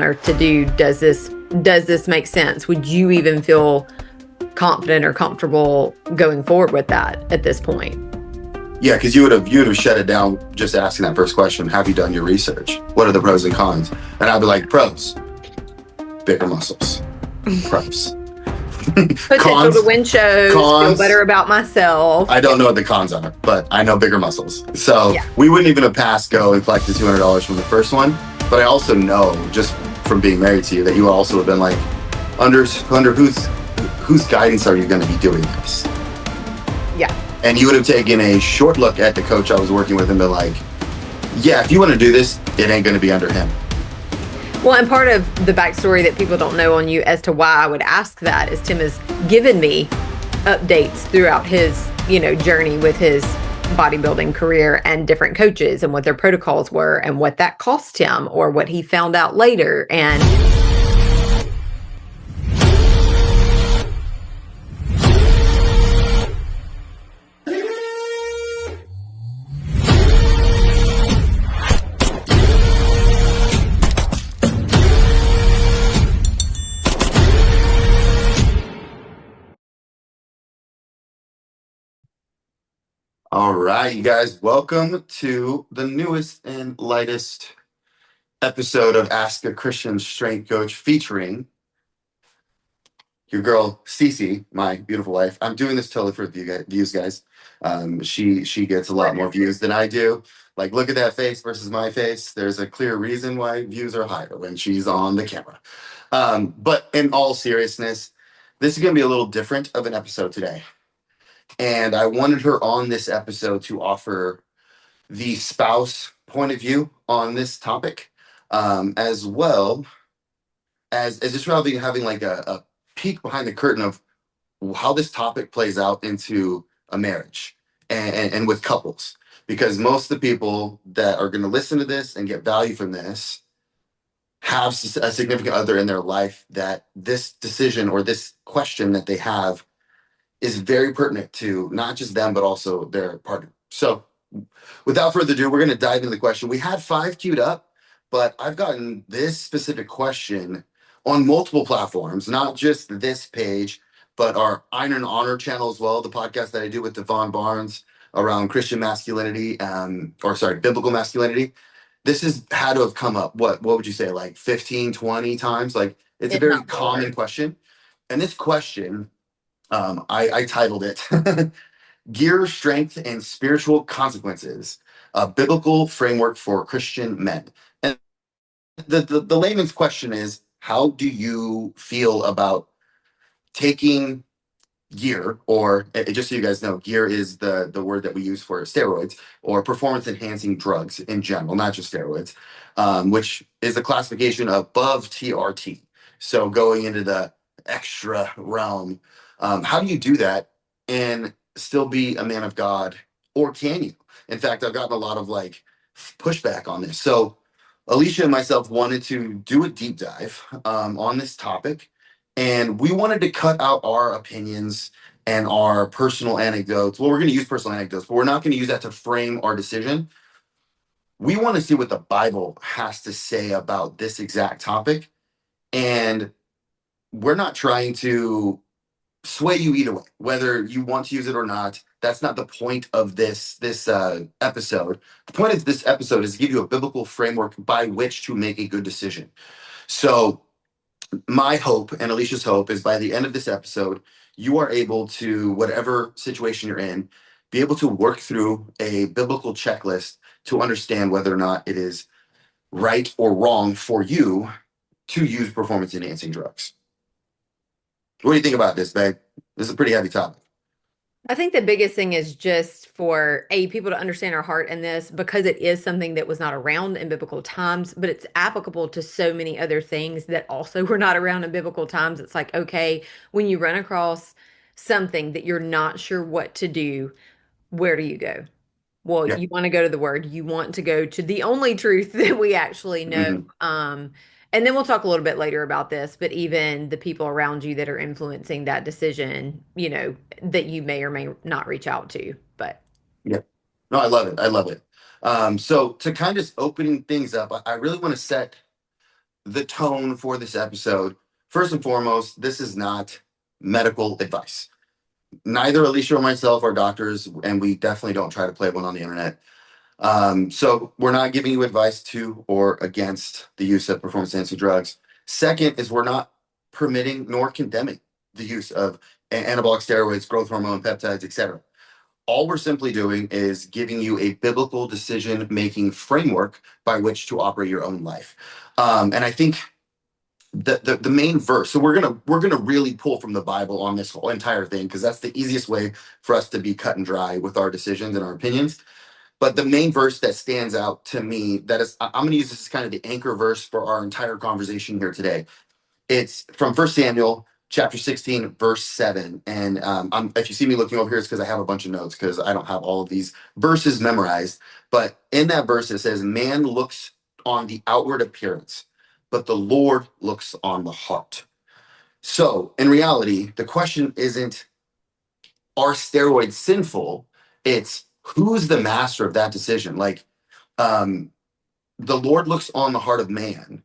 or to do, does this make sense? Would you even feel confident or comfortable going forward with that at this point? Yeah, because you would have shut it down just asking that first question. Have you done your research? What are the pros and cons? And I'd be like, pros, bigger muscles. Pros. Potential to win shows, feel cons. better about myself. I don't know what the cons are, but I know bigger muscles. So Yeah. we wouldn't even have passed go and collect the $200 from the first one. But I also know, just from being married to you, that you also have been like, under whose guidance are you going to be doing this? Yeah. And you would have taken a short look at the coach I was working with and been like, yeah, if you want to do this, it ain't going to be under him. Well, and part of the backstory that people don't know on you as to why I would ask that is Tim has given me updates throughout his, journey with his bodybuilding career and different coaches and what their protocols were and what that cost him or what he found out later. And All right, you guys, welcome to the newest and lightest episode of Ask a Christian Strength Coach featuring your girl, Cece, my beautiful wife. I'm doing this totally for views, guys. She gets a lot more views than I do. Like, look at that face versus my face. There's a clear reason why views are higher when she's on the camera. But in all seriousness, this is going to be a little different of an episode today. And I wanted her on this episode to offer the spouse point of view on this topic, as well as just probably having like a peek behind the curtain of how this topic plays out into a marriage and with couples. Because most of the people that are going to listen to this and get value from this have a significant other in their life that this decision or this question that they have is very pertinent to not just them, but also their partner. So without further ado, we're going to dive into the question. We had 5 queued up, but I've gotten this specific question on multiple platforms, not just this page, but our Iron and Honor channel as well, the podcast that I do with Devon Barnes around Christian masculinity, biblical masculinity. This has had to have come up, what would you say, like 15, 20 times? Like, it's a very common question. And this question, I titled it Gear, Strength, and Spiritual Consequences, a Biblical Framework for Christian Men. And the layman's question is, how do you feel about taking gear, or just so you guys know, gear is the word that we use for steroids or performance enhancing drugs in general, not just steroids, which is a classification above TRT. So going into the extra realm, how do you do that and still be a man of God, or can you? In fact, I've gotten a lot of like pushback on this. So Alicia and myself wanted to do a deep dive on this topic, and we wanted to cut out our opinions and our personal anecdotes. Well, we're going to use personal anecdotes, but we're not going to use that to frame our decision. We want to see what the Bible has to say about this exact topic. And we're not trying to sway you either way, whether you want to use it or not. That's not the point of this episode. The point of this episode is to give you a biblical framework by which to make a good decision. So my hope and Alicia's hope is by the end of this episode, you are able to, whatever situation you're in, be able to work through a biblical checklist to understand whether or not it is right or wrong for you to use performance enhancing drugs. What do you think about this, babe? This is a pretty heavy topic. I think the biggest thing is just for people to understand our heart in this, because it is something that was not around in biblical times, but it's applicable to so many other things that also were not around in biblical times. It's like, okay, when you run across something that you're not sure what to do, where do you go? Well, Yeah. you want to go to the word. You want to go to the only truth that we actually know. And then we'll talk a little bit later about this, but even the people around you that are influencing that decision, that you may or may not reach out to. But Yeah. No, I love it. I love it. So to kind of opening things up, I really want to set the tone for this episode. First and foremost, this is not medical advice. Neither Alicia or myself are doctors, and we definitely don't try to play one on the internet. So we're not giving you advice to or against the use of performance enhancing drugs. Second is we're not permitting nor condemning the use of anabolic steroids, growth hormone, peptides, etc. All we're simply doing is giving you a biblical decision-making framework by which to operate your own life. And I think the main verse. So we're gonna really pull from the Bible on this whole entire thing because that's the easiest way for us to be cut and dry with our decisions and our opinions. But the main verse that stands out to me, that is, I'm going to use this as kind of the anchor verse for our entire conversation here today. It's from 1 Samuel chapter 16, verse 7. And if you see me looking over here, it's because I have a bunch of notes because I don't have all of these verses memorized. But in that verse, it says, man looks on the outward appearance, but the Lord looks on the heart. So in reality, the question isn't, are steroids sinful? It's who's the master of that decision? Like, um, the Lord looks on the heart of man.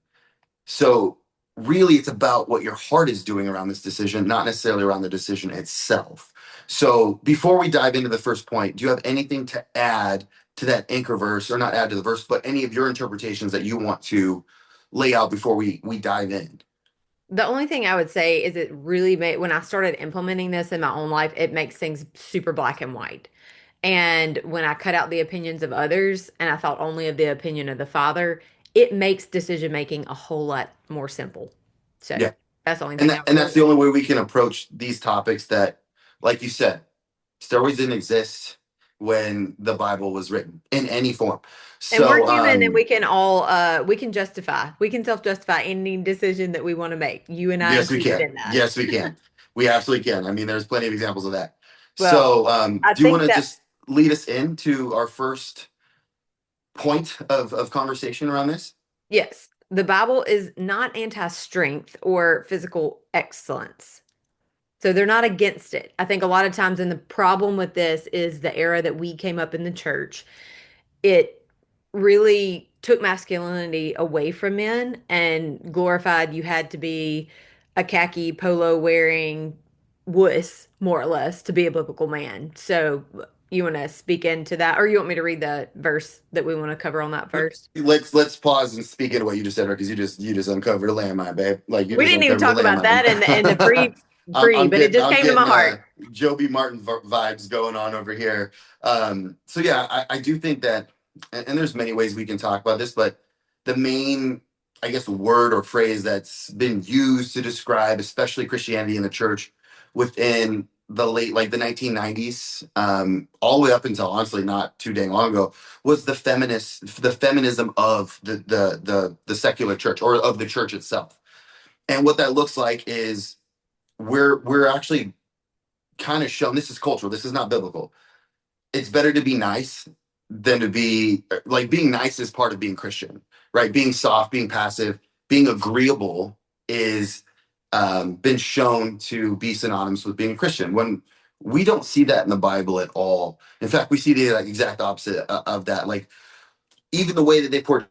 So really it's about what your heart is doing around this decision, not necessarily around the decision itself. So before we dive into the first point, do you have anything to add to that anchor verse, or not add to the verse, but any of your interpretations that you want to lay out before we dive in? The only thing I would say is it really made, when I started implementing this in my own life, it makes things super black and white. And when I cut out the opinions of others and I thought only of the opinion of the Father, it makes decision making a whole lot more simple. So Yeah. that's the only And thing I that, would and say. that's the only way we can approach these topics that, like you said, steroids didn't exist when the Bible was written in any form. And we're So human and we can all we can justify. We can self-justify any decision that we want to make. You and I yes, we included can. in that. Yes, we can. We absolutely can. I mean, there's plenty of examples of that. Well, So I do you want think to that just lead us into our first point of conversation around this? yes, the Bible is not anti-strength or physical excellence. So they're not against it. I think a lot of times, and the problem with this is the era that we came up in the church, it really took masculinity away from men and glorified you had to be a khaki polo wearing wuss, more or less, to be a biblical man. So you want to speak into that, or you want me to read the verse that we want to cover on that first? Let's pause and speak into what you just said, because you just uncovered a landmine, babe. Like you We just didn't even uncovered a talk about landmine. that in the pre, but it just I'm came to my getting heart. Joby Martin vibes going on over here. So yeah, I do think that, and there's many ways we can talk about this, but the main, I guess, word or phrase that's been used to describe, especially Christianity in the church within the late, like the 1990s, all the way up until honestly not too dang long ago, was the feminism of the secular church, or of the church itself. And what that looks like is we're actually kind of shown, this is cultural, this is not biblical. It's better to be nice than to be, like, being nice is part of being Christian, right? Being soft, being passive, being agreeable is been shown to be synonymous with being a Christian, when we don't see that in the Bible at all. In fact, we see the like, exact opposite of that. Like, even the way that they portray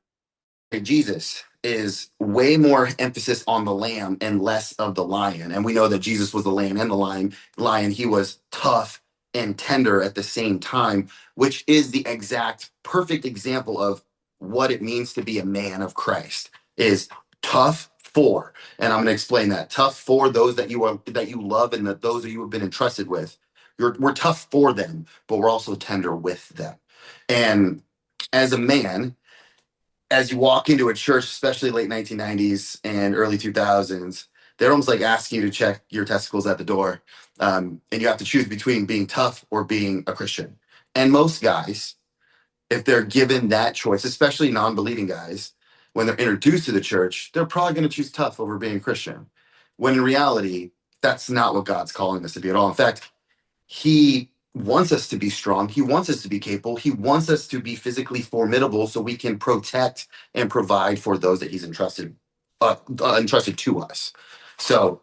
Jesus is way more emphasis on the lamb and less of the lion. And we know that Jesus was the lamb and the lion. He was tough and tender at the same time, which is the exact perfect example of what it means to be a man of Christ. Is tough for, and I'm going to explain that. Tough for those that you love, and that those that you have been entrusted with. We're tough for them, but we're also tender with them. And as a man, as you walk into a church, especially late 1990s and early 2000s, they're almost like asking you to check your testicles at the door. And you have to choose between being tough or being a Christian. And most guys, if they're given that choice, especially non believing guys, when they're introduced to the church, they're probably going to choose tough over being a Christian. When in reality, that's not what God's calling us to be at all. In fact, he wants us to be strong. He wants us to be capable. He wants us to be physically formidable so we can protect and provide for those that he's entrusted to us. So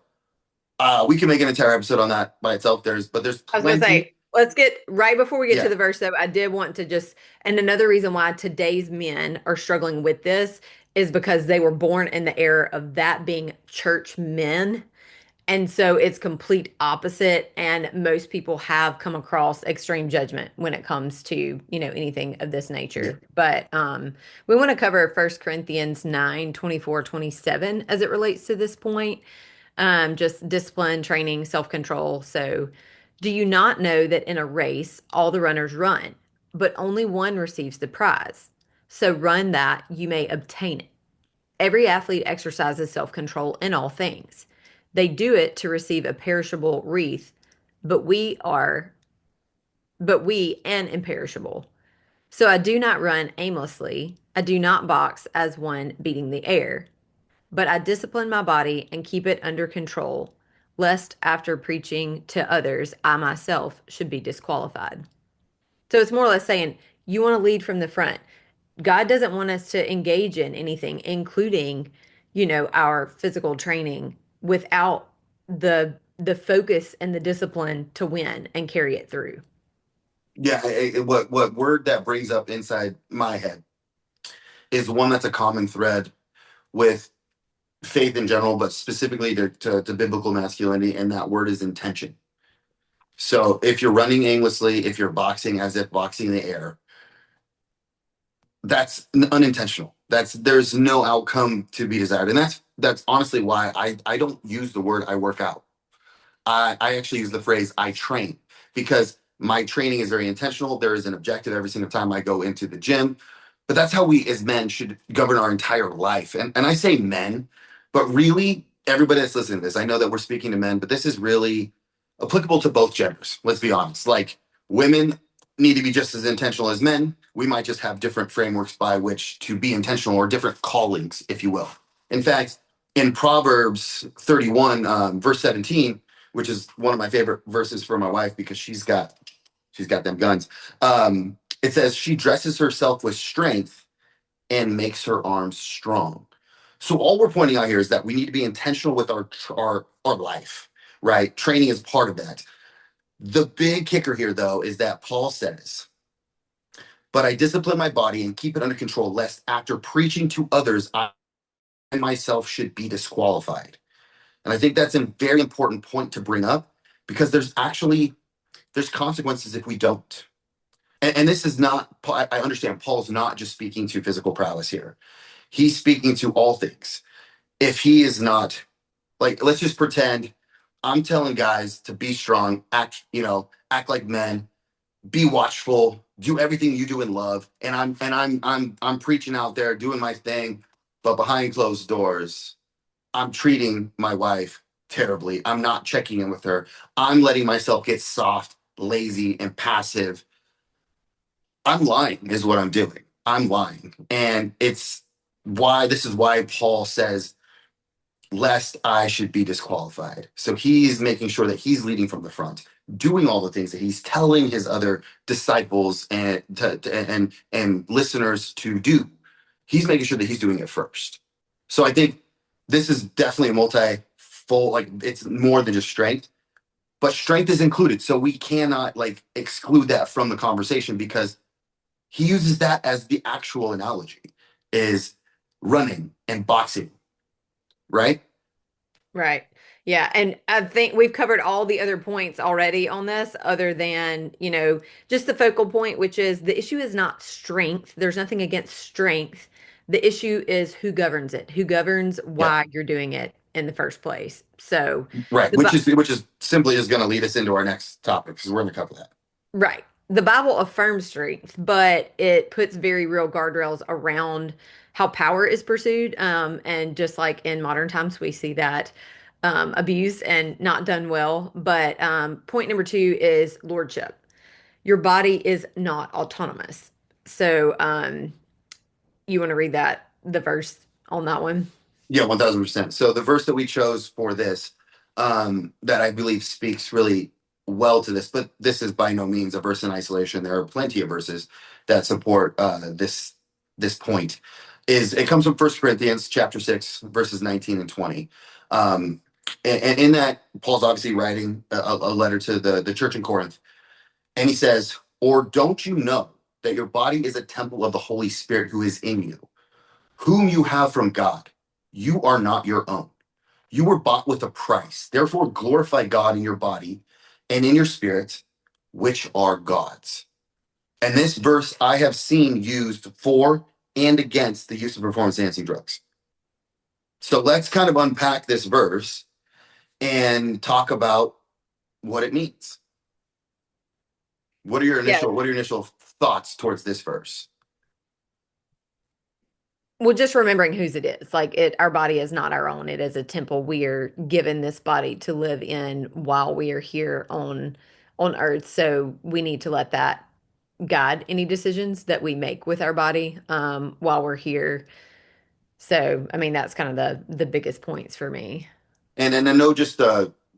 we can make an entire episode on that by itself. There's I was gonna plenty. say, let's get right before we get to Yeah. the verse, though. I did want to just, and another reason why today's men are struggling with this is because they were born in the era of that being church men. And so it's complete opposite. And most people have come across extreme judgment when it comes to, anything of this Yeah. nature. But we want to cover 1 Corinthians 9:24-27 as it relates to this point. Just discipline, training, self-control. So, do you not know that in a race, all the runners run, but only one receives the prize? So run that you may obtain it. Every athlete exercises self control in all things. They do it to receive a perishable wreath, but we an imperishable. So I do not run aimlessly. I do not box as one beating the air, but I discipline my body and keep it under control, lest after preaching to others, I myself should be disqualified. So it's more or less saying you want to lead from the front. God doesn't want us to engage in anything, including, our physical training without the focus and the discipline to win and carry it through. Yeah, what word that brings up inside my head is one that's a common thread with faith in general, but specifically to biblical masculinity, and that word is intention. So if you're running aimlessly, if you're boxing as if boxing in the air, that's unintentional. There's no outcome to be desired, and that's honestly why I don't use the word I work out. I actually use the phrase I train because my training is very intentional. There is an objective every single time I go into the gym. But that's how we as men should govern our entire life. And I say men, but really everybody that's listening to this, I know that we're speaking to men, but this is really applicable to both genders. Let's be honest. Like women need to be just as intentional as men. We might just have different frameworks by which to be intentional or different callings, if you will. In fact, in Proverbs 31, verse 17, which is one of my favorite verses for my wife because she's got them guns. It says she dresses herself with strength and makes her arms strong. So all we're pointing out here is that we need to be intentional with our life, right? Training is part of that. The big kicker here, though, is that Paul says, "But I discipline my body and keep it under control, lest after preaching to others, I myself should be disqualified." And I think that's a very important point to bring up because there's consequences if we don't. And this is not, I understand Paul's not just speaking to physical prowess here. He's speaking to all things. If he is not, like, let's just pretend I'm telling guys to be strong, act like men, be watchful, do everything you do in love, and I'm preaching out there, doing my thing, but behind closed doors, I'm treating my wife terribly. I'm not checking in with her. I'm letting myself get soft, lazy, and passive. I'm lying, is what I'm doing. I'm lying. And this is why Paul says, lest I should be disqualified. So he's making sure that he's leading from the front, doing all the things that he's telling his other disciples and listeners to do. He's making sure that he's doing it first. So I think this is definitely a multi-fold, like it's more than just strength, but strength is included. So we cannot like exclude that from the conversation because he uses that as the actual analogy is running and boxing, right? Right. Yeah. And I think we've covered all the other points already on this, other than, just the focal point, which is the issue is not strength. There's nothing against strength. The issue is who governs it, who governs Yeah. why you're doing it in the first place. So, Right. the, Which is simply just going to lead us into our next topic because we're going to cover that. Right. The Bible affirms strength, but it puts very real guardrails around how power is pursued. And just like in modern times, we see that abused and not done well. But point number two is lordship. Your body is not autonomous. So you want to read the verse on that one? Yeah, 1000%. So the verse that we chose for this, that I believe speaks really well to this, but this is by no means a verse in isolation. There are plenty of verses that support this point. Is it comes from 1 Corinthians chapter 6, verses 19 and 20. And in that, Paul's obviously writing a letter to the church in Corinth, and he says, "Or don't you know that your body is a temple of the Holy Spirit who is in you, whom you have from God. You are not your own. You were bought with a price. Therefore, glorify God in your body and in your spirit, which are God's. And this verse I have seen used for and against the use of performance enhancing drugs. So let's kind of unpack this verse and talk about what it means. Yeah. What are your initial thoughts towards this verse? Well, just remembering whose it is. Like our body is not our own. It is a temple we are given this body to live in while we are here on earth. So we need to let that guide any decisions that we make with our body while we're here. So, I mean, that's kind of the biggest points for me. And I know just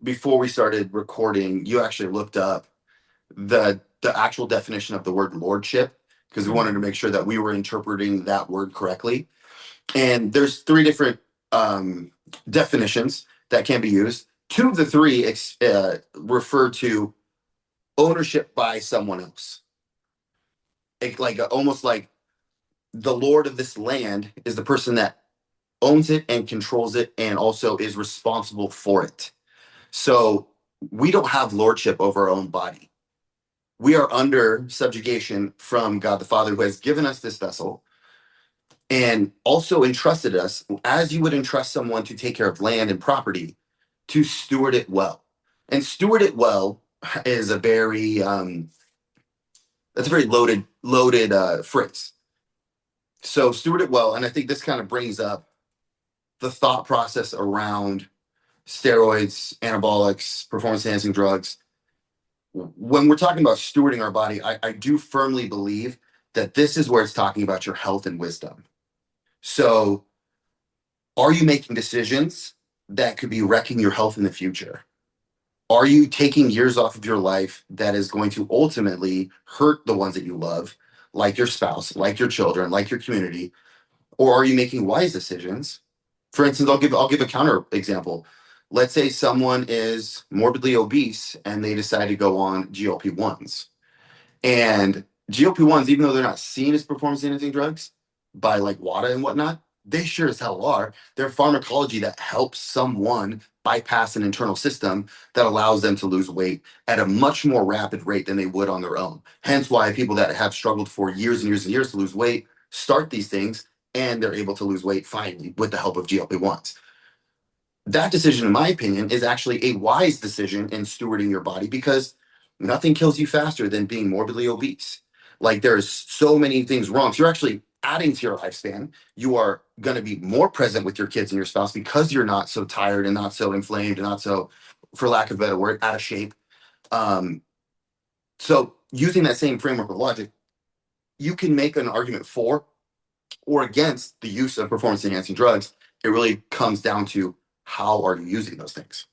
before we started recording, you actually looked up the actual definition of the word lordship because we wanted to Mhm. make sure that we were interpreting that word correctly. And there's three different um, definitions that can be used. Two of the three refer to ownership by someone else. Almost like the lord of this land is the person that owns it and controls it and also is responsible for it. So we don't have lordship over our own body. We are under subjugation from God the Father, who has given us this vessel and also entrusted us, as you would entrust someone to take care of land and property, to steward it well. And steward it well is a very that's a very loaded phrase. So steward it well, and I think this kind of brings up the thought process around steroids, anabolics, performance enhancing drugs. When we're talking about stewarding our body, I do firmly believe that this is where it's talking about your health and wisdom. So, are you making decisions that could be wrecking your health in the future? Are you taking years off of your life that is going to ultimately hurt the ones that you love, like your spouse, like your children, like your community? Or are you making wise decisions? For instance, I'll give a counter example. Let's say someone is morbidly obese and they decide to go on GLP-1s. And GLP-1s, even though they're not seen as performance enhancing drugs by like WADA and whatnot, they sure as hell are. They're pharmacology that helps someone bypass an internal system that allows them to lose weight at a much more rapid rate than they would on their own. Hence why people that have struggled for years and years and years to lose weight start these things and they're able to lose weight finally with the help of GLP-1s. That decision, in my opinion, is actually a wise decision in stewarding your body because nothing kills you faster than being morbidly obese. Like there's so many things wrong. So you're actually adding to your lifespan. You are going to be more present with your kids and your spouse because you're not so tired and not so inflamed and not so, for lack of a better word, out of shape. Um, so using that same framework of logic, you can make an argument for or against the use of performance enhancing drugs. It really comes down to how are you using those things.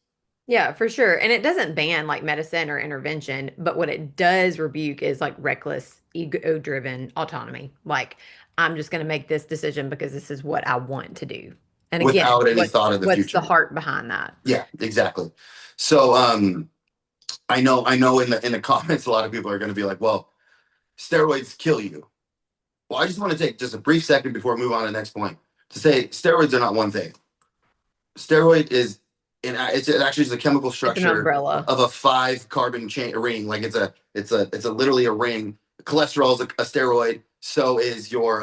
Yeah, for sure. And it doesn't ban like medicine or intervention, but what it does rebuke is like reckless, ego-driven autonomy. Like, I'm just going to make this decision because this is what I want to do. And again, Without any what's thought of the what's the future. heart behind that? Yeah, exactly. So I know in the comments a lot of people are going to be like, well, steroids kill you. Well, I just want to take just a brief second before we move on to the next point to say steroids are not one thing. Steroid is it's actually just a chemical It's an structure umbrella. of a five carbon chain ring. Like it's a literally a ring. Cholesterol is a steroid. So is your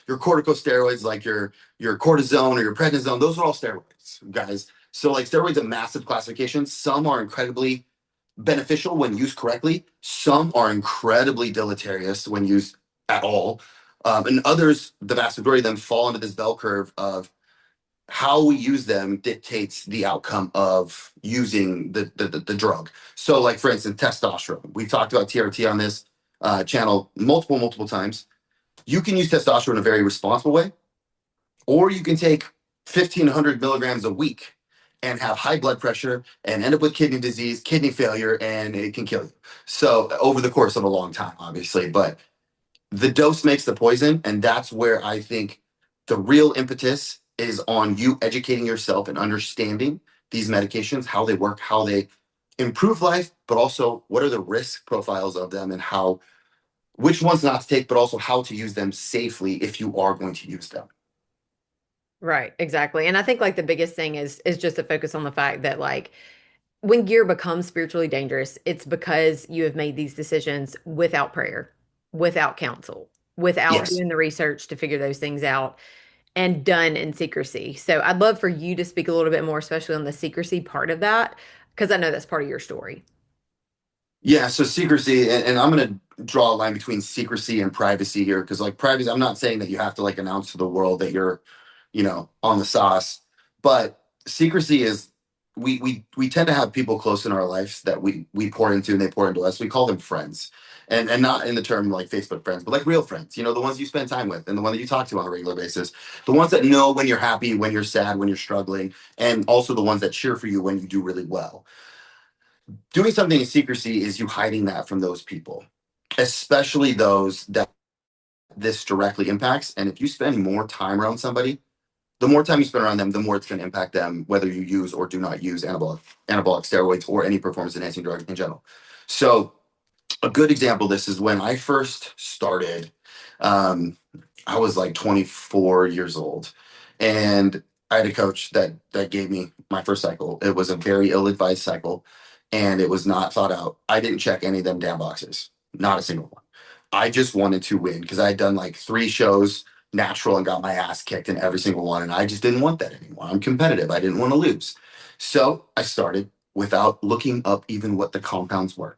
corticosteroids, like your cortisone or your prednisone. Those are all steroids, guys. So like steroids, a massive classification. Some are incredibly beneficial when used correctly. Some are incredibly deleterious when used at all. And others, the vast majority of them, fall into this bell curve of how we use them dictates the outcome of using the drug. So, like for instance, testosterone. We've talked about TRT on this channel multiple times. You can use testosterone in a very responsible way, or you can take 1,500 milligrams a week and have high blood pressure and end up with kidney disease, kidney failure, and it can kill you. So, over the course of a long time, obviously, but the dose makes the poison, and that's where I think the real impetus is on you educating yourself and understanding these medications, how they work, how they improve life, but also what are the risk profiles of them and how which ones not to take, but also how to use them safely if you are going to use them. Right, exactly. And I think like the biggest thing is just to focus on the fact that like when gear becomes spiritually dangerous, it's because you have made these decisions without prayer, without counsel, without Yes. doing the research to figure those things out, and done in secrecy. So I'd love for you to speak a little bit more, especially on the secrecy part of that, because I know that's part of your story. Yeah, so secrecy, and I'm going to draw a line between secrecy and privacy here, because like privacy, I'm not saying that you have to like announce to the world that you're, on the sauce, but secrecy is we tend to have people close in our lives that we pour into and they pour into us. We call them friends, and not in the term like Facebook friends, but like real friends. The ones you spend time with and the one that you talk to on a regular basis, the ones that know when you're happy, when you're sad, when you're struggling, and also the ones that cheer for you when you do really well. Doing something in secrecy is you hiding that from those people, especially those that this directly impacts. And if you spend more time around somebody, the more time you spend around them, the more it's going to impact them, whether you use or do not use anabolic steroids or any performance enhancing drug in general. So a good example of this is when I first started. Um, I was like 24 years old, and I had a coach that gave me my first cycle. It was a very ill-advised cycle, and it was not thought out. I didn't check any of them damn boxes, not a single one. I just wanted to win because I had done like 3 shows natural and got my ass kicked in every single one, and I just didn't want that anymore. I'm competitive. I didn't want to lose, so I started without looking up even what the compounds were.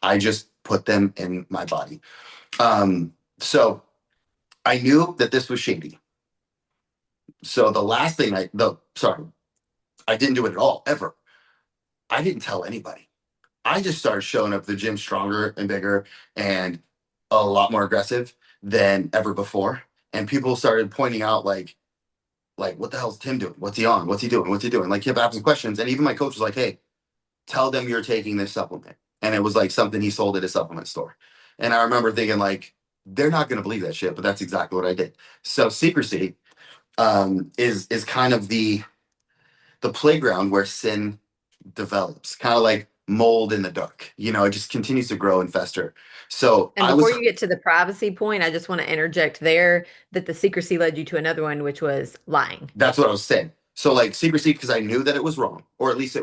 I just put them in my body. So I knew that this was shady. So the last thing sorry, I didn't do it at all, ever. I didn't tell anybody. I just started showing up at the gym stronger and bigger and a lot more aggressive than ever before. And people started pointing out like, what the hell's Tim doing? What's he on? What's he doing? What's he doing? Like kept asking questions. And even my coach was like, hey, tell them you're taking this supplement. And it was like something he sold at a supplement store. And I remember thinking like, they're not going to believe that shit, but that's exactly what I did. So secrecy is kind of the playground where sin develops, kind of like mold in the dark. It just continues to grow and fester. So And before you get to the privacy point, I just want to interject there that the secrecy led you to another one, which was lying. that's what I was saying. So like secrecy, because I knew that it was wrong, or at least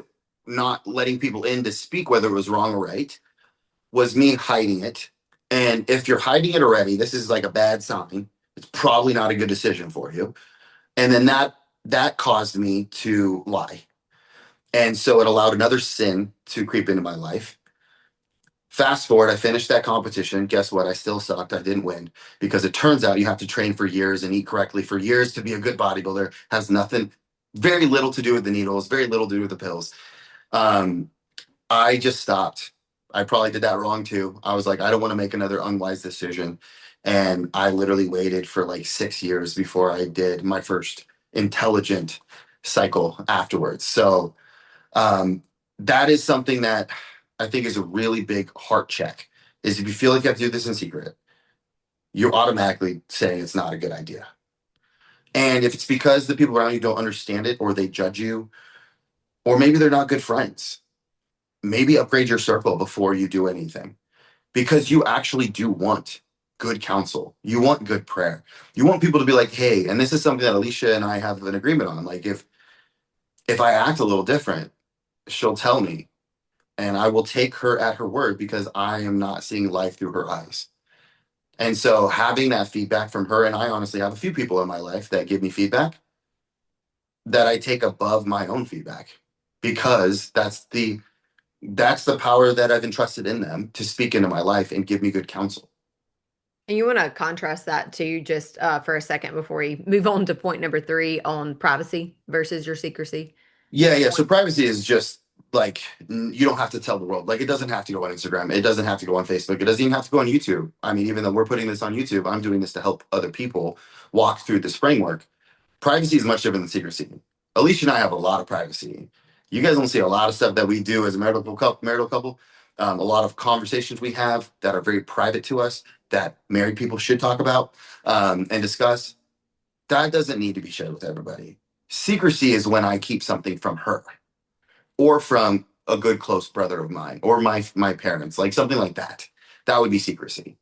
not letting people in to speak whether it was wrong or right, was me hiding it. And if you're hiding it already, this is like a bad sign. It's probably not a good decision for you. And then that caused me to lie. And so it allowed another sin to creep into my life. Fast forward, I finished that competition. Guess what? I still sucked. I didn't win because it turns out you have to train for years and eat correctly for years to be a good bodybuilder. Has nothing, very little to do with the needles, very little to do with the pills. Um, I just stopped. I probably did that wrong too. I was like, I don't want to make another unwise decision. And I literally waited for like 6 years before I did my first intelligent cycle afterwards. So um, that is something that I think is a really big heart check. Is if you feel like you have to do this in secret, you're automatically saying it's not a good idea. And if it's because the people around you don't understand it or they judge you, or maybe they're not good friends, maybe upgrade your circle before you do anything because you actually do want good counsel. You want good prayer. You want people to be like, hey, and this is something that Alicia and I have an agreement on. Like if I act a little different, she'll tell me and I will take her at her word because I am not seeing life through her eyes. And so having that feedback from her, and I honestly have a few people in my life that give me feedback that I take above my own feedback because that's the power that I've entrusted in them to speak into my life and give me good counsel. And you want to contrast that to just for a second before we move on to point number three on privacy versus your secrecy. Yeah, yeah. So privacy is just like you don't have to tell the world. Like it doesn't have to go on Instagram. It doesn't have to go on Facebook. It doesn't even have to go on YouTube. I mean, even though we're putting this on YouTube, I'm doing this to help other people walk through this framework. Privacy is much different than secrecy. Alicia and I have a lot of privacy. You guys don't see a lot of stuff that we do as a marital couple. A lot of conversations we have that are very private to us that married people should talk about and discuss. That doesn't need to be shared with everybody. Secrecy is when I keep something from her or from a good close brother of mine or my parents, like something like that. That would be secrecy.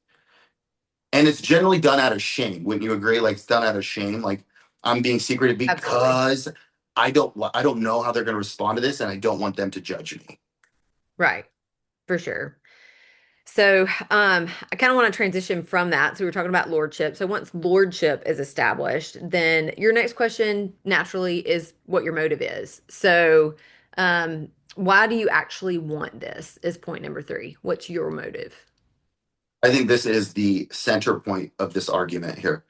And it's generally done out of shame. Wouldn't you agree? Like it's done out of shame. Like I'm being secretive Absolutely. because I don't know how they're going to respond to this, and I don't want them to judge me. Right. For sure. So, I kind of want to transition from that. So, we were talking about lordship. So, once lordship is established, then your next question naturally is what your motive is. So, why do you actually want this? Is point number three. What's your motive? I think this is the center point of this argument here.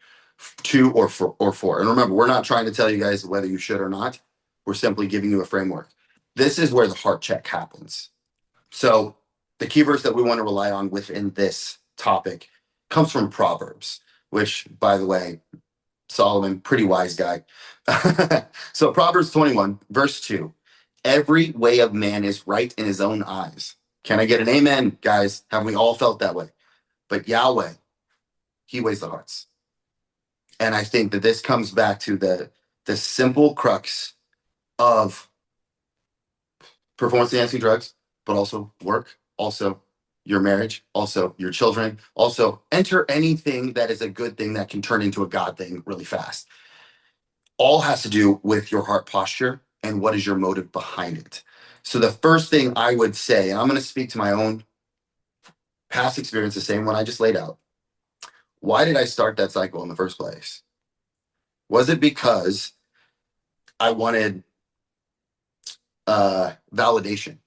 Two or four. And remember, we're not trying to tell you guys whether you should or not. We're simply giving you a framework. This is where the heart check happens. So the key verse that we want to rely on within this topic comes from Proverbs, which, by the way, Solomon, pretty wise guy. So Proverbs 21, verse 2. Every way of man is right in his own eyes. Can I get an amen, guys? Have we all felt that way? But Yahweh, he weighs the hearts. And I think that this comes back to the simple crux of performance enhancing drugs, but also work, also your marriage, also your children, also enter anything that is a good thing that can turn into a God thing really fast. All has to do with your heart posture and what is your motive behind it. So the first thing I would say, and I'm going to speak to my own past experience, the same one I just laid out. Why did I start that cycle in the first place? Was it because I wanted validation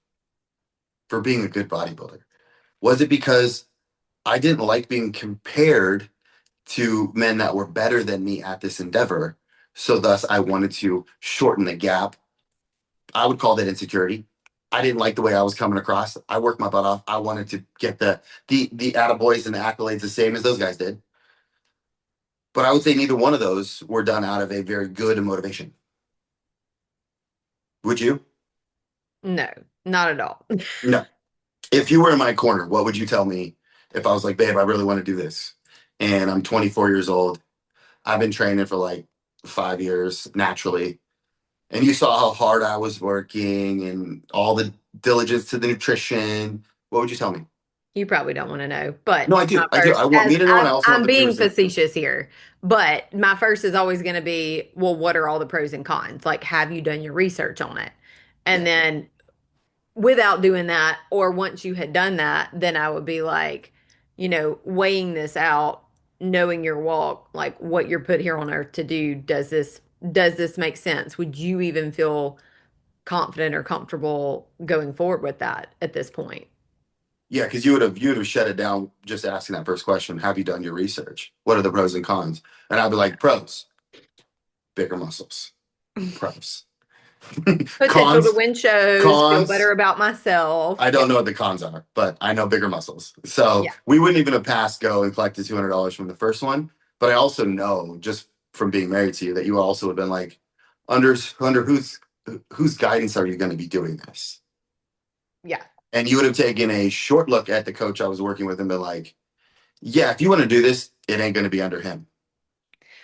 for being a good bodybuilder? Was it because I didn't like being compared to men that were better than me at this endeavor? So thus I wanted to shorten the gap. I would call that insecurity. I didn't like the way I was coming across. I worked my butt off. I wanted to get the attaboys and the accolades the same as those guys did. But I would say neither one of those were done out of a very good motivation. Would you? No, not at all. No. If you were in my corner, what would you tell me if I was like, babe, I really want to do this? And I'm 24 years old. I've been training for like 5 years naturally. And you saw how hard I was working and all the diligence to the nutrition. What would you tell me? You probably don't want to know, but No, I my do. I do. first, I want as me to know, and I also want I'm the being viewers to know. facetious here, but my first is always going to be, well, what are all the pros and cons? Like, have you done your research on it? And Yeah. then without doing that, or once you had done that, then I would be like, weighing this out, knowing your walk, like what you're put here on earth to do. Does this make sense? Would you even feel confident or comfortable going forward with that at this point? Yeah, because you would have shut it down just asking that first question. Have you done your research? What are the pros and cons? And I'd be like, pros, bigger muscles. Pros. Potential to Cons, win shows, feel better cons. about myself. I Yeah. don't know what the cons are, but I know bigger muscles. So Yeah. we wouldn't even have passed go and collected $200 from the first one. But I also know just from being married to you that you also have been like, under whose guidance are you going to be doing this? Yeah. And you would have taken a short look at the coach I was working with and been like, yeah, if you want to do this, it ain't going to be under him.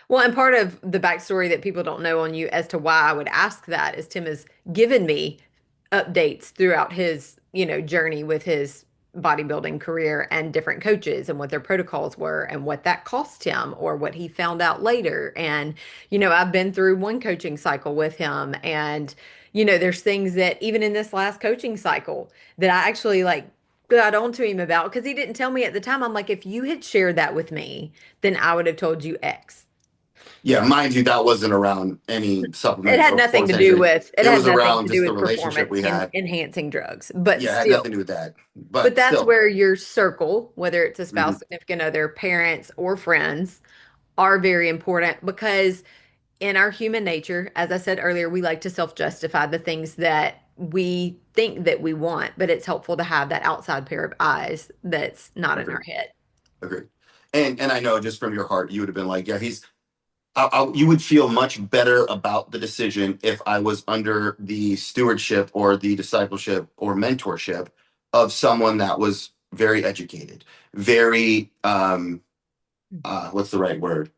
Well, and part of the backstory that people don't know on you as to why I would ask that is Tim has given me updates throughout his, journey with his bodybuilding career and different coaches and what their protocols were and what that cost him or what he found out later. And, I've been through one coaching cycle with him and there's things that even in this last coaching cycle that I actually like got onto him about because he didn't tell me at the time. I'm like, if you had shared that with me, then I would have told you X. Yeah, mind you, that wasn't around any It supplement had or nothing performance to do enhancing. with it It had was nothing around to do just the with relationship performance we in had. enhancing drugs. But Yeah, it had nothing to still, do with that. but But that's still, where your circle, whether it's a spouse, mhm. significant other, parents, or friends, are very important because in our human nature, as I said earlier, we like to self-justify the things that we think that we want, but it's helpful to have that outside pair of eyes that's not in our Agreed, head. agreed. And I know just from your heart, you would have been like, yeah, you would feel much better about the decision if I was under the stewardship or the discipleship or mentorship of someone that was very educated, very what's the right word?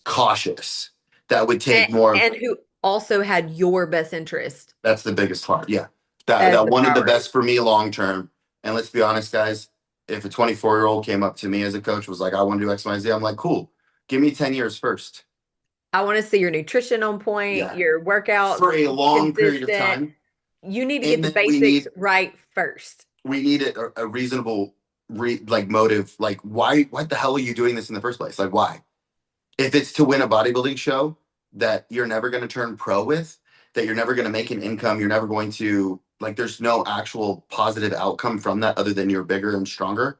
Cautious. That would And, take more. and who also had your best interest That's the biggest part. Yeah, that as that the wanted the priority. best for me long term. And let's be honest, guys. If a 24-year-old came up to me as a coach was like, "I want to do X, Y, Z," I'm like, "Cool. Give me 10 years first. I want to see your nutrition on point, Yeah, your for workouts a long period of consistent. time. You need to get And the then we basics need right first. a reasonable like motive. Like, why? What the hell are you doing this in the first place? Like, why? If it's to win a bodybuilding show that you're never going to turn pro with, that you're never going to make an income, you're never going to like. There's no actual positive outcome from that other than you're bigger and stronger.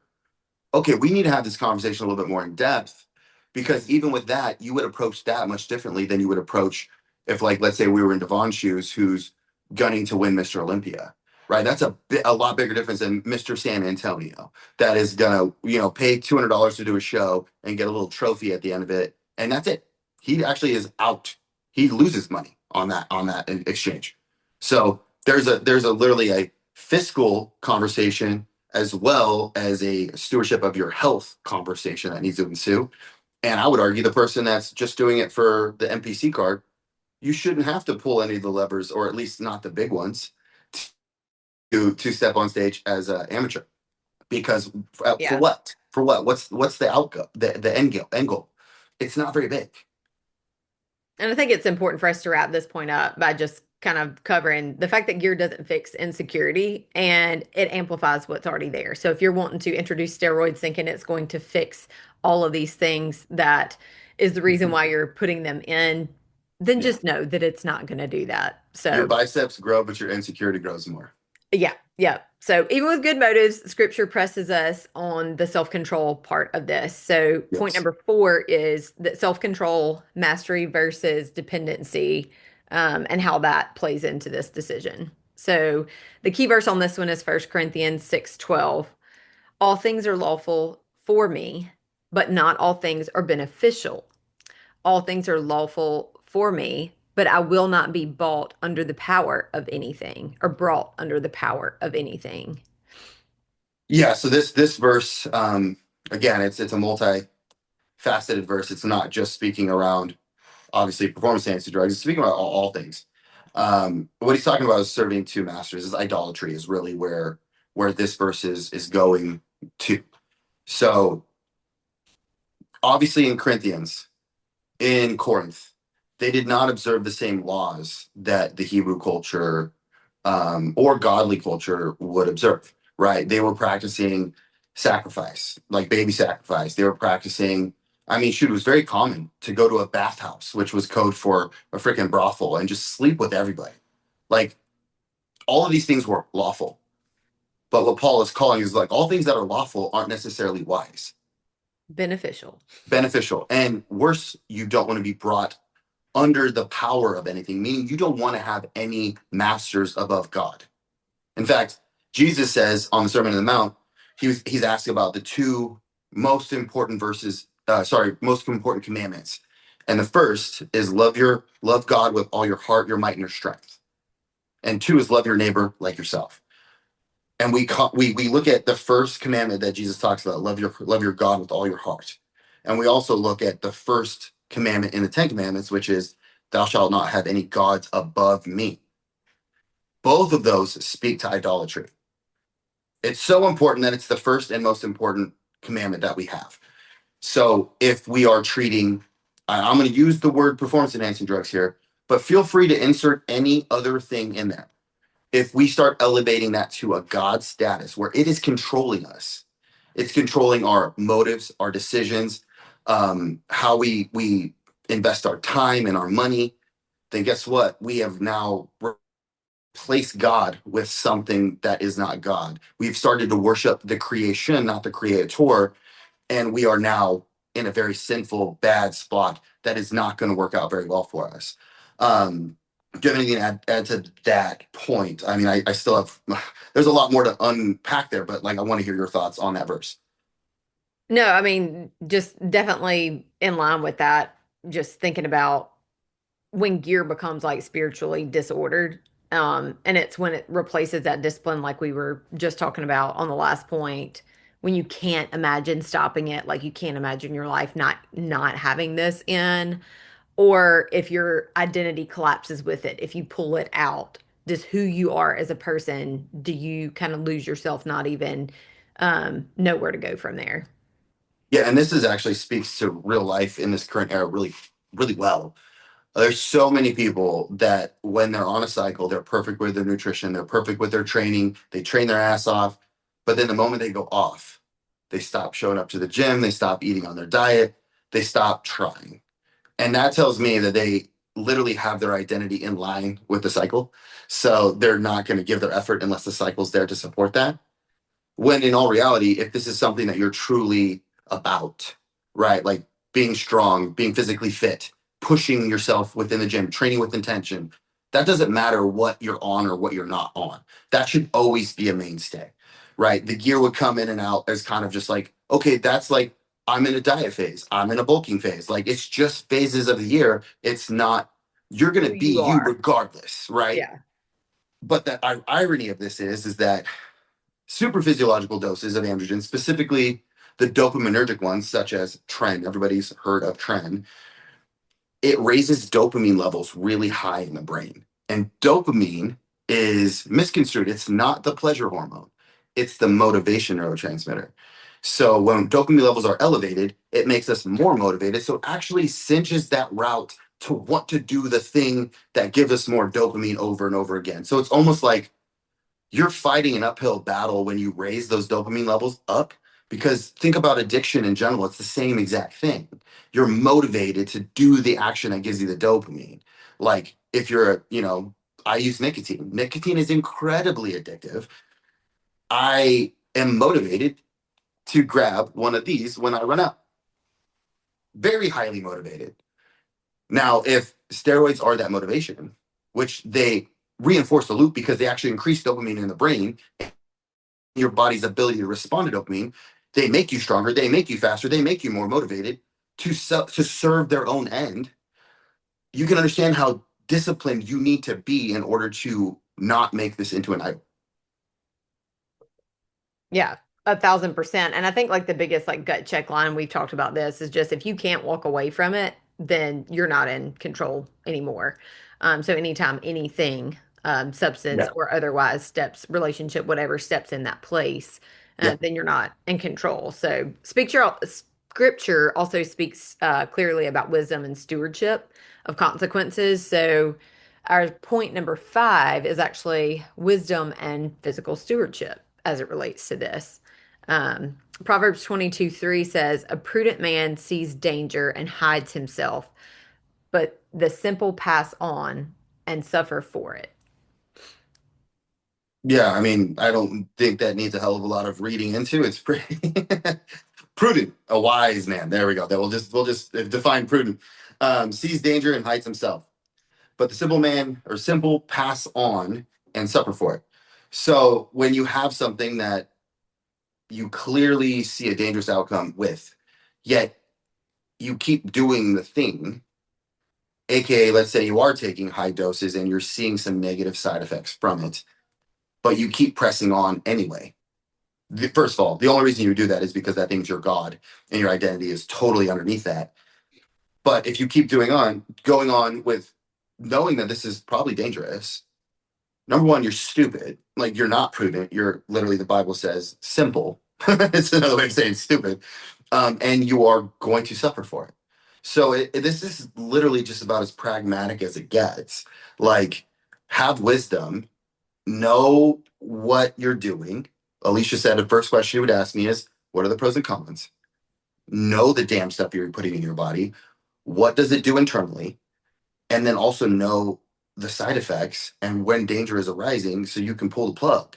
Okay, we need to have this conversation a little bit more in depth because even with that, you would approach that much differently than you would approach if, like, let's say we were in Devon's shoes, who's gunning to win Mr. Olympia, right? That's a lot bigger difference than Mr. San Antonio that is gonna, pay $200 to do a show and get a little trophy at the end of it, and that's it. He actually is out. He loses money on that exchange. So there's a literally a fiscal conversation as well as a stewardship of your health conversation that needs to ensue. And I would argue the person that's just doing it for the NPC card, you shouldn't have to pull any of the levers, or at least not the big ones, to step on stage as an amateur. Because for Yeah. what? For what? What's the outcome? The end goal. It's not very big. And I think it's important for us to wrap this point up by just kind of covering the fact that gear doesn't fix insecurity and it amplifies what's already there. So if you're wanting to introduce steroids thinking it's going to fix all of these things that is the reason why you're putting them in, then Yeah. just know that it's not going to do that. Your So biceps grow, but your insecurity grows more. yeah, yeah. So even with good motives, scripture presses us on the self-control part of this. So point Yes. number 4 is that self-control, mastery versus dependency, and how that plays into this decision. So the key verse on this one is 1 Corinthians 6:12. All things are lawful for me, but not all things are beneficial. All things are lawful for me, but I will not be bought under the power of anything or brought under the power of anything. Yeah. So this verse, again, it's a multi-faceted verse. It's not just speaking around obviously performance enhancing drugs. He's speaking about all things. What he's talking about is serving two masters. Is idolatry is really where this verse is going to. So obviously in Corinthians, in Corinth, they did not observe the same laws that the Hebrew culture or godly culture would observe. Right? They were practicing sacrifice, like baby sacrifice. They were practicing. I mean, shoot, it was very common to go to a bathhouse, which was code for a freaking brothel, and just sleep with everybody. Like all of these things were lawful. But what Paul is calling is like all things that are lawful aren't necessarily wise, Beneficial. beneficial, and worse, you don't want to be brought under the power of anything, meaning you don't want to have any masters above God. In fact, Jesus says on the Sermon on the Mount, he's asked about the two most important verses, most important commandments. And the first is love God with all your heart, your might, and your strength. And two is love your neighbor like yourself. And we look at the first commandment that Jesus talks about, love your God with all your heart. And we also look at the first commandment in the Ten Commandments, which is thou shalt not have any gods above me. Both of those speak to idolatry. It's so important that it's the first and most important commandment that we have. So if we are treating, I'm going to use the word performance enhancing drugs here, but feel free to insert any other thing in there. If we start elevating that to a God status where it is controlling us, it's controlling our motives, our decisions, how we invest our time and our money, then guess what? We have now replaced God with something that is not God. We've started to worship the creation, not the creator, and we are now in a very sinful, bad spot that is not going to work out very well for us. Do you have anything to add to that point? I mean, I still have, there's a lot more to unpack there, but like, I want to hear your thoughts on that verse. No, I mean, just definitely in line with that. Just thinking about when gear becomes like spiritually disordered, and it's when it replaces that discipline, like we were just talking about on the last point, when you can't imagine stopping it, like you can't imagine your life not having this in, or if your identity collapses with it, if you pull it out, just who you are as a person, do you kind of lose yourself, not even know where to go from there? Yeah, and this is actually speaks to real life in this current era really really well. There's so many people that when they're on a cycle, they're perfect with their nutrition, they're perfect with their training, they train their ass off. But then the moment they go off, they stop showing up to the gym, they stop eating on their diet, they stop trying. And that tells me that they literally have their identity in line with the cycle. So they're not going to give their effort unless the cycle's there to support that. When in all reality, if this is something that you're truly about, right? Like being strong, being physically fit, pushing yourself within the gym, training with intention, that doesn't matter what you're on or what you're not on. That should always be a mainstay, right? The gear would come in and out as kind of just like, okay, that's like, I'm in a diet phase, I'm in a bulking phase. Like it's just phases of the year. It's not, you're going Who to be you you are. regardless, right? Yeah. But the irony of this is that super physiological doses of androgen, specifically the dopaminergic ones, such as tren. Everybody's heard of tren. It raises dopamine levels really high in the brain. And dopamine is misconstrued. It's not the pleasure hormone, it's the motivation neurotransmitter. So when dopamine levels are elevated, it makes us more motivated. So it actually cinches that route to want to do the thing that gives us more dopamine over and over again. So it's almost like you're fighting an uphill battle when you raise those dopamine levels up, because think about addiction in general, it's the same exact thing. You're motivated to do the action that gives you the dopamine. Like if you're I use nicotine is incredibly addictive. I am motivated to grab one of these when I run out, very highly motivated. Now if steroids are that motivation, which they reinforce the loop because they actually increase dopamine in the brain, your body's ability to respond to dopamine, they make you stronger, they make you faster, they make you more motivated to serve their own end. You can understand how disciplined you need to be in order to not make this into an idol. Yeah, 1,000%. And I think like the biggest like gut check line we've talked about this is just if you can't walk away from it, then you're not in control anymore. So anytime anything, substance Yeah. or otherwise steps, relationship, whatever steps in that place, Yeah. then you're not in control. So scripture also speaks clearly about wisdom and stewardship of consequences. So our point number 5 is actually wisdom and physical stewardship as it relates to this. Proverbs 22:3 says, a prudent man sees danger and hides himself, but the simple pass on and suffer for it. Yeah, I mean, I don't think that needs a hell of a lot of reading into. It's pretty prudent, a wise man. There we go. That we'll just define prudent. Sees danger and hides himself. But the simple man or simple pass on and suffer for it. So when you have something that you clearly see a dangerous outcome with, yet you keep doing the thing, aka let's say you are taking high doses and you're seeing some negative side effects from it, but you keep pressing on anyway. First of all, the only reason you do that is because that thing's your God and your identity is totally underneath that. But if you keep going on with knowing that this is probably dangerous, number one, you're stupid. Like you're not prudent. You're literally, the Bible says, simple. It's another way of saying stupid. And you are going to suffer for it. So this is literally just about as pragmatic as it gets. Like, have wisdom, know what you're doing. Alicia said the first question you would ask me is, what are the pros and cons? Know the damn stuff you're putting in your body. What does it do internally? And then also know the side effects and when danger is arising so you can pull the plug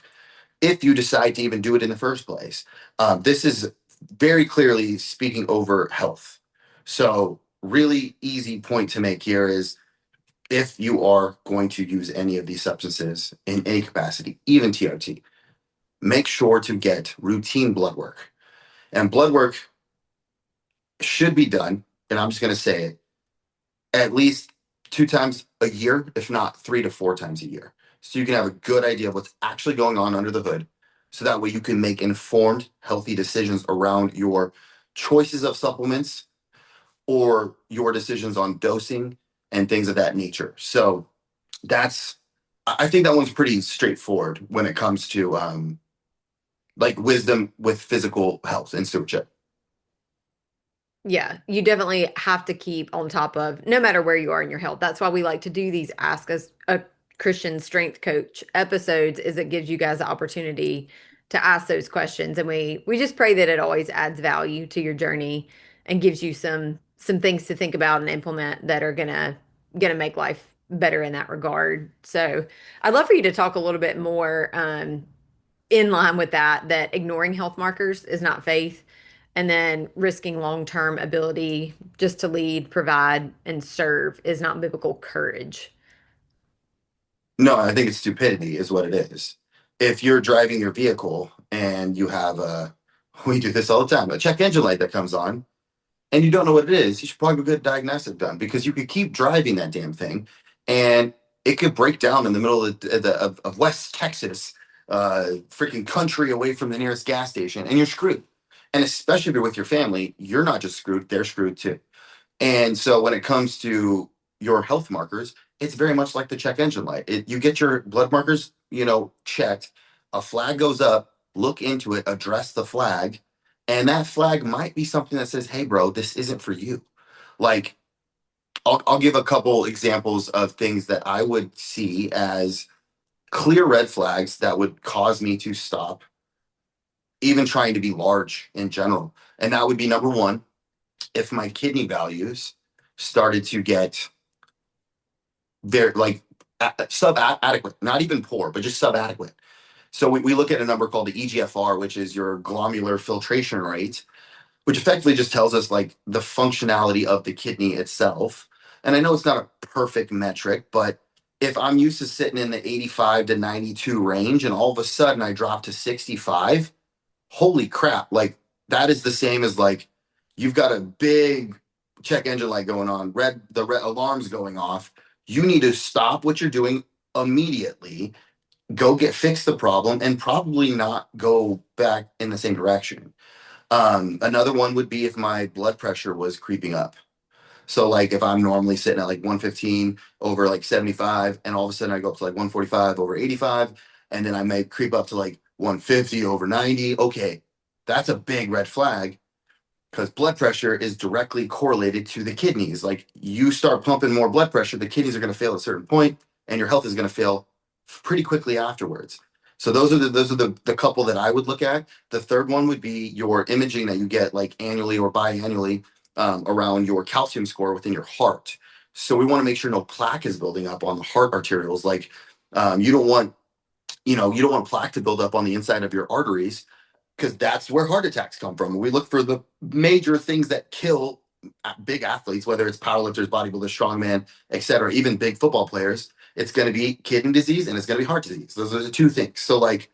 if you decide to even do it in the first place. This is very clearly speaking over health. So, really easy point to make here is if you are going to use any of these substances in any capacity, even TRT, make sure to get routine blood work. And blood work should be done, and I'm just going to say it, at least 2 times a year, if not 3 to 4 times a year. So you can have a good idea of what's actually going on under the hood. So that way you can make informed, healthy decisions around your choices of supplements or your decisions on dosing and things of that nature. So that's, I think that one's pretty straightforward when it comes to like wisdom with physical health and stewardship. Yeah, you definitely have to keep on top of no matter where you are in your health. That's why we like to do these Ask Us a Christian Strength Coach episodes, is it gives you guys the opportunity to ask those questions. And we just pray that it always adds value to your journey and gives you some things to think about and implement that are gonna make life better in that regard. So I'd love for you to talk a little bit more in line with that, that ignoring health markers is not faith, and then risking long-term ability just to lead, provide, and serve is not biblical courage. No, I think it's stupidity is what it is. If you're driving your vehicle and you have a, we do this all the time, a check engine light that comes on, and you don't know what it is, you should probably get a diagnostic done because you could keep driving that damn thing and it could break down in the middle of West Texas, freaking country away from the nearest gas station, and you're screwed. And especially if you're with your family, you're not just screwed, they're screwed too. And so when it comes to your health markers, it's very much like the check engine light. You get your blood markers, checked, a flag goes up, look into it, address the flag, and that flag might be something that says, "Hey, bro, this isn't for you." Like, I'll give a couple examples of things that I would see as clear red flags that would cause me to stop even trying to be large in general. And that would be number one, if my kidney values started to get very like sub adequate, not even poor, but just sub adequate. So we look at a number called the EGFR, which is your glomerular filtration rate, which effectively just tells us like the functionality of the kidney itself. And I know it's not a perfect metric, but if I'm used to sitting in the 85 to 92 range and all of a sudden I drop to 65, holy crap, like that is the same as like you've got a big check engine light going on, the red alarms going off. You need to stop what you're doing immediately, go get fix the problem, and probably not go back in the same direction. Another one would be if my blood pressure was creeping up. So like if I'm normally sitting at like 115 over like 75, and all of a sudden I go up to like 145 over 85, and then I may creep up to like 150 over 90. Okay, that's a big red flag because blood pressure is directly correlated to the kidneys. Like you start pumping more blood pressure, the kidneys are going to fail at a certain point, and your health is going to fail pretty quickly afterwards. So those are the couple that I would look at. The third one would be your imaging that you get like annually or biannually around your calcium score within your heart. So we want to make sure no plaque is building up on the heart arterioles. Like you don't want you don't want plaque to build up on the inside of your arteries because that's where heart attacks come from. We look for the major things that kill big athletes, whether it's powerlifters, bodybuilders, strongman, etc., even big football players. It's going to be kidney disease and it's going to be heart disease. Those are the two things. So, like,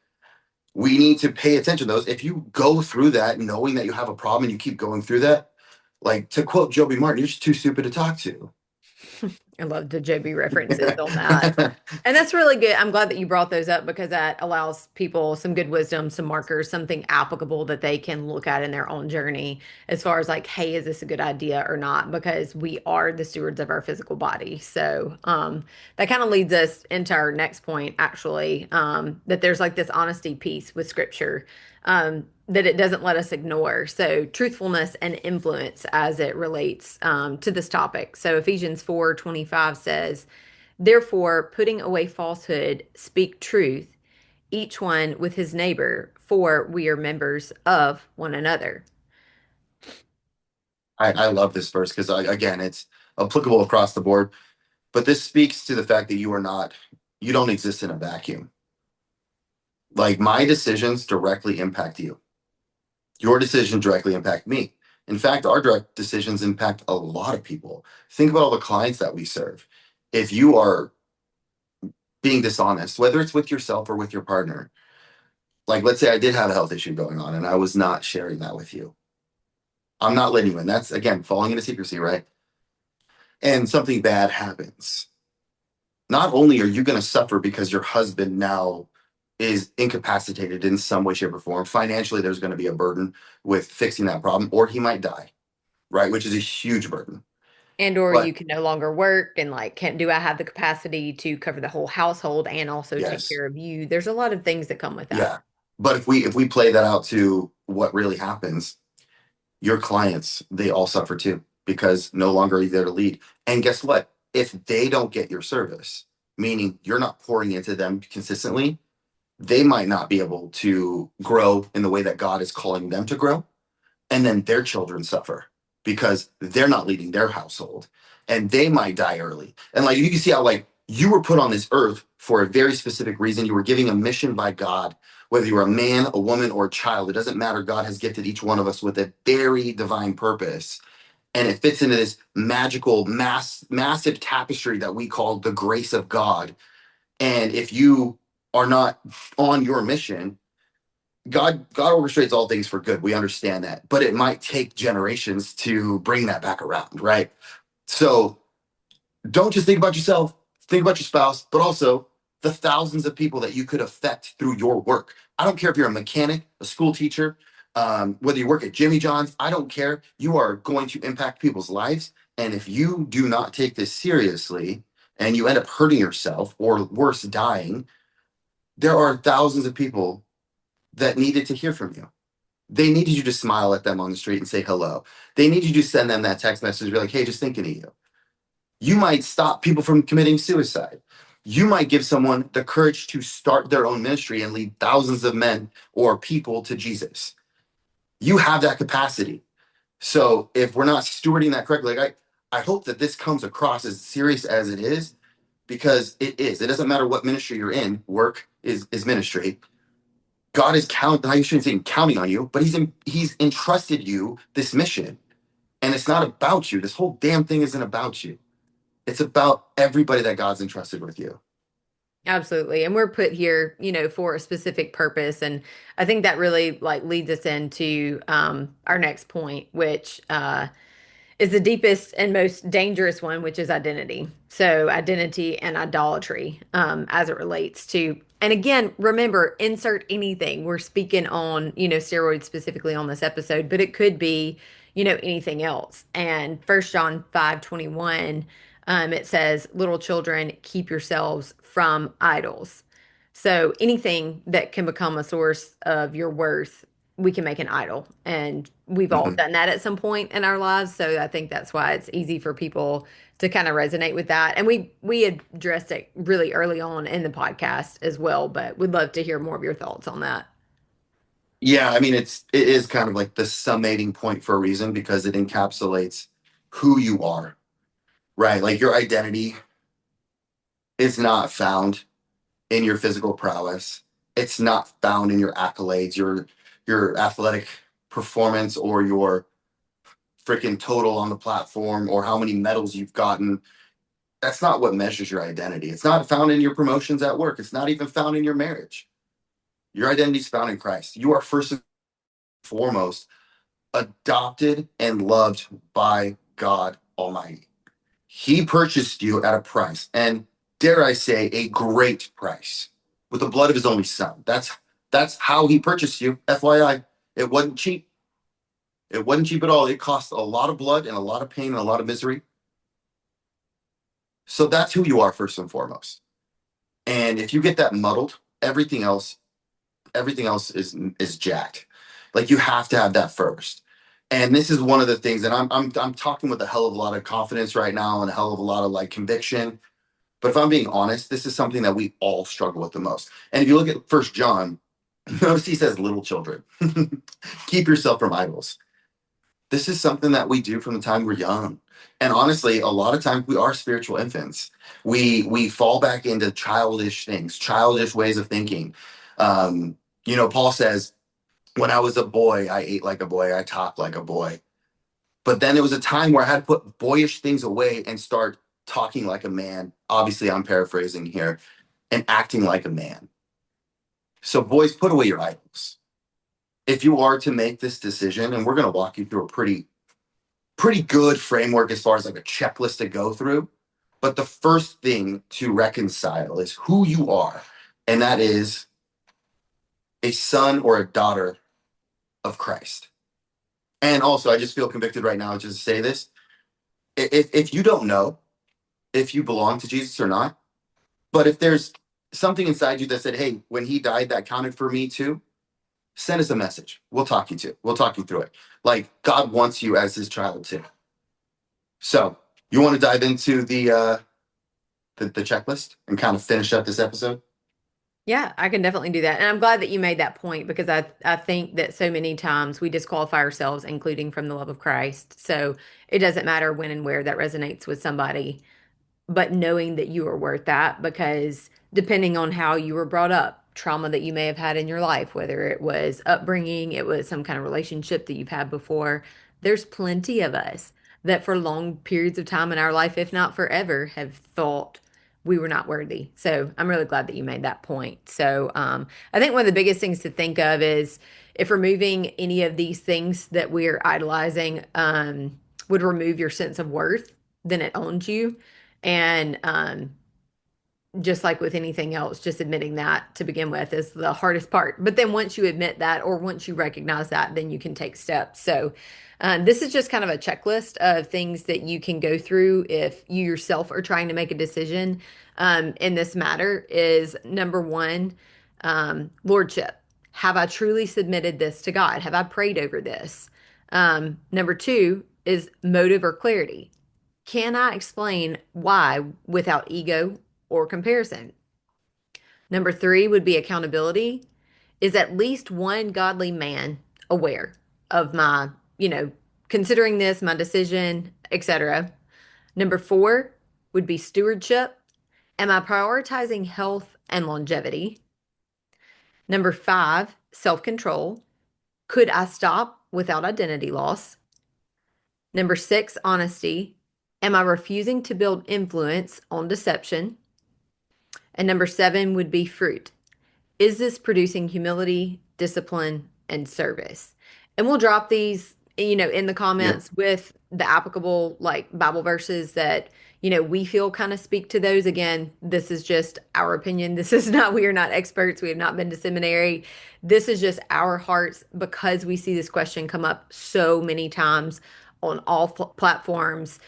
we need to pay attention to those. If you go through that knowing that you have a problem and you keep going through that, like to quote Joby Martin, you're just too stupid to talk to. I love the JB references on that. And that's really good. I'm glad that you brought those up because that allows people some good wisdom, some markers, something applicable that they can look at in their own journey as far as like, hey, is this a good idea or not? Because we are the stewards of our physical body. So that kind of leads us into our next point, actually, that there's like this honesty piece with scripture. That it doesn't let us ignore. So, truthfulness and influence as it relates to this topic. So, Ephesians 4:25 says, therefore, putting away falsehood, speak truth, each one with his neighbor, for we are members of one another. I love this verse because, again, it's applicable across the board. But this speaks to the fact that you don't exist in a vacuum. Like, my decisions directly impact you. Your decision directly impact me. In fact, our direct decisions impact a lot of people. Think about all the clients that we serve. If you are being dishonest, whether it's with yourself or with your partner, like let's say I did have a health issue going on and I was not sharing that with you. I'm not letting you in. That's again falling into secrecy, right? And something bad happens. Not only are you going to suffer because your husband now is incapacitated in some way, shape, or form, financially, there's going to be a burden with fixing that problem, or he might die, right? Which is a huge burden. And or But you can no longer work and like can do I have the capacity to cover the whole household and also take yes, care of you? There's a lot of things that come with that. yeah. But if we play that out to what really happens, your clients, they all suffer too because no longer are you there to lead. And guess what? If they don't get your service, meaning you're not pouring into them consistently, they might not be able to grow in the way that God is calling them to grow. And then their children suffer because they're not leading their household and they might die early. And like you can see how like you were put on this earth for a very specific reason. You were giving a mission by God, whether you're a man, a woman, or a child. It doesn't matter. God has gifted each one of us with a very divine purpose. And it fits into this magical, massive tapestry that we call the grace of God. And if you are not on your mission, God orchestrates all things for good. We understand that, but it might take generations to bring that back around, right? So don't just think about yourself, think about your spouse, but also the thousands of people that you could affect through your work. I don't care if you're a mechanic, a school teacher, whether you work at Jimmy John's, I don't care. You are going to impact people's lives. And if you do not take this seriously and you end up hurting yourself or worse, dying, there are thousands of people that needed to hear from you. They needed you to smile at them on the street and say hello. They need you to send them that text message and be like, hey, just thinking of you. You might stop people from committing suicide. You might give someone the courage to start their own ministry and lead thousands of men or people to Jesus. You have that capacity. So if we're not stewarding that correctly, like I hope that this comes across as serious as it is, because it is. It doesn't matter what ministry you're in. Work is ministry. God is I shouldn't say counting on you, but he's entrusted you this mission. And it's not about you. This whole damn thing isn't about you. It's about everybody that God's entrusted with you. Absolutely. And we're put here, for a specific purpose. And I think that really like leads us into our next point, which is the deepest and most dangerous one, which is identity. So, identity and idolatry as it relates to, and again, remember, insert anything. We're speaking on, steroids specifically on this episode, but it could be, anything else. And First John 5:21, it says, little children, keep yourselves from idols. So, anything that can become a source of your worth we can make an idol. And we've all Mhm. done that at some point in our lives. So I think that's why it's easy for people to kind of resonate with that. And we addressed it really early on in the podcast as well, but we'd love to hear more of your thoughts on that. Yeah, I mean, it is kind of like the summating point for a reason because it encapsulates who you are, right? Like your identity is not found in your physical prowess. It's not found in your accolades, your athletic performance, or your freaking total on the platform, or how many medals you've gotten. That's not what measures your identity. It's not found in your promotions at work. It's not even found in your marriage. Your identity is found in Christ. You are first and foremost adopted and loved by God Almighty. He purchased you at a price, and dare I say, a great price, with the blood of his only son. That's how he purchased you. FYI, it wasn't cheap. It wasn't cheap at all. It cost a lot of blood and a lot of pain and a lot of misery. So that's who you are first and foremost. And if you get that muddled, everything else is jacked. Like you have to have that first. And this is one of the things that I'm talking with a hell of a lot of confidence right now and a hell of a lot of like conviction. But if I'm being honest, this is something that we all struggle with the most. And if you look at First John, notice he says, "Little children, keep yourself from idols." This is something that we do from the time we're young. And honestly, a lot of times we are spiritual infants. We fall back into childish things, childish ways of thinking. Paul says, "When I was a boy, I ate like a boy, I talked like a boy." But then there was a time where I had to put boyish things away and start talking like a man. Obviously, I'm paraphrasing here, and acting like a man. So, boys, put away your idols. If you are to make this decision, and we're going to walk you through a pretty good framework as far as like a checklist to go through. But the first thing to reconcile is who you are, and that is a son or a daughter of Christ. And also, I just feel convicted right now just to say this. If you don't know if you belong to Jesus or not, but if there's something inside you that said, hey, when he died, that counted for me too, send us a message. We'll talk you through it. Like God wants you as his child too. So you want to dive into the checklist and kind of finish up this episode? Yeah, I can definitely do that. And I'm glad that you made that point because I think that so many times we disqualify ourselves, including from the love of Christ. So it doesn't matter when and where that resonates with somebody, but knowing that you are worth that because depending on how you were brought up, trauma that you may have had in your life, whether it was upbringing, it was some kind of relationship that you've had before, there's plenty of us that for long periods of time in our life, if not forever, have thought we were not worthy. So I'm really glad that you made that point. So I think one of the biggest things to think of is if removing any of these things that we're idolizing would remove your sense of worth, then it owns you. And just like with anything else, just admitting that to begin with is the hardest part. But then once you admit that, or once you recognize that, then you can take steps. So, this is just kind of a checklist of things that you can go through if you yourself are trying to make a decision in this matter. Is number one, lordship. Have I truly submitted this to God? Have I prayed over this? Number two is motive or clarity. Can I explain why without ego or comparison? Number three would be accountability. Is at least one godly man aware of my, considering this, my decision, etc.? Number four would be stewardship. Am I prioritizing health and longevity? Number five, self control. Could I stop without identity loss? Number six, honesty. Am I refusing to build influence on deception? And number seven would be fruit. Is this producing humility, discipline, and service? And we'll drop these, in the Yeah. comments with the applicable like Bible verses that, we feel kind of speak to those. Again, this is just our opinion. This is not, we are not experts. We have not been to seminary. This is just our hearts because we see this question come up so many times on all platforms.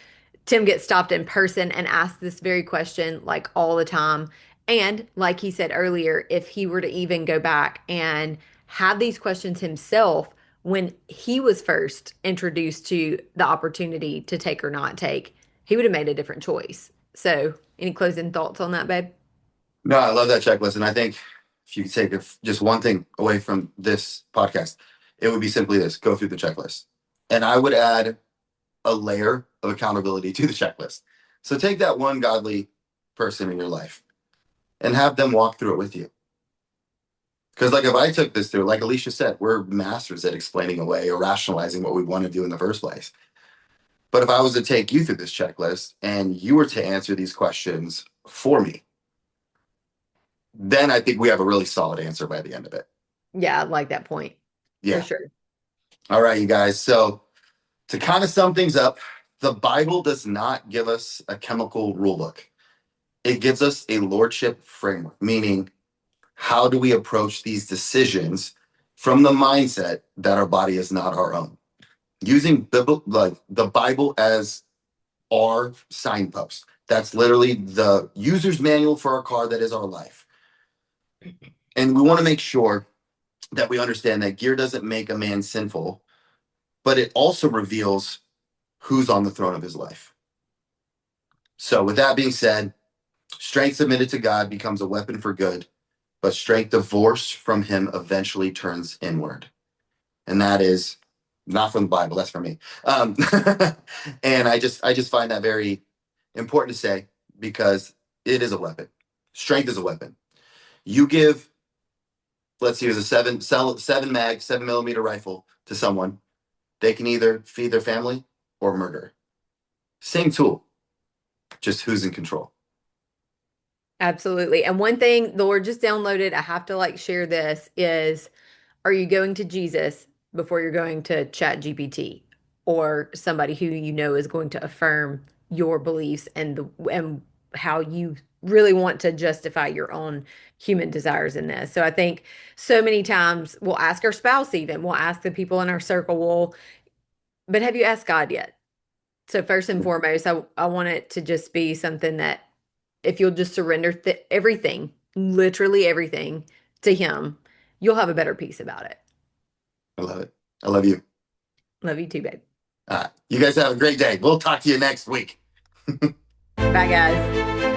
Tim gets stopped in person and asked this very question like all the time. And like he said earlier, if he were to even go back and have these questions himself when he was first introduced to the opportunity to take or not take, he would have made a different choice. So, any closing thoughts on that, babe? No, I love that checklist. And I think if you take just one thing away from this podcast, it would be simply this: go through the checklist. And I would add a layer of accountability to the checklist. So take that one godly person in your life and have them walk through it with you. Because, like, if I took this through, like Alicia said, we're masters at explaining away or rationalizing what we want to do in the first place. But if I was to take you through this checklist and you were to answer these questions for me, then I think we have a really solid answer by the end of it. Yeah, I like that point for Yeah. sure. All right, you guys. So, to kind of sum things up, the Bible does not give us a chemical rule book, it gives us a lordship framework, meaning, how do we approach these decisions from the mindset that our body is not our own? Using like the Bible as our signpost. That's literally the user's manual for our car that is our life. And we want to make sure that we understand that gear doesn't make a man sinful, but it also reveals who's on the throne of his life. So, with that being said, strength submitted to God becomes a weapon for good, but strength divorced from him eventually turns inward. And that is not from the Bible, that's from me. And I just find that very important to say because it is a weapon. Strength is a weapon. You give, let's use a seven mag, 7mm rifle to someone, they can either feed their family or murder. Same tool, just who's in control. Absolutely. And one thing the Lord just downloaded, I have to like share this is are you going to Jesus before you're going to Chat GPT or somebody who you know is going to affirm your beliefs and how you really want to justify your own human desires in this. So I think so many times we'll ask our spouse even, we'll ask the people in our circle, but have you asked God yet? So first and foremost, I want it to just be something that if you'll just surrender everything, literally everything to him, you'll have a better peace about it. I love it. I love you. Love you too, babe. You guys have a great day. We'll talk to you next week. Bye, guys.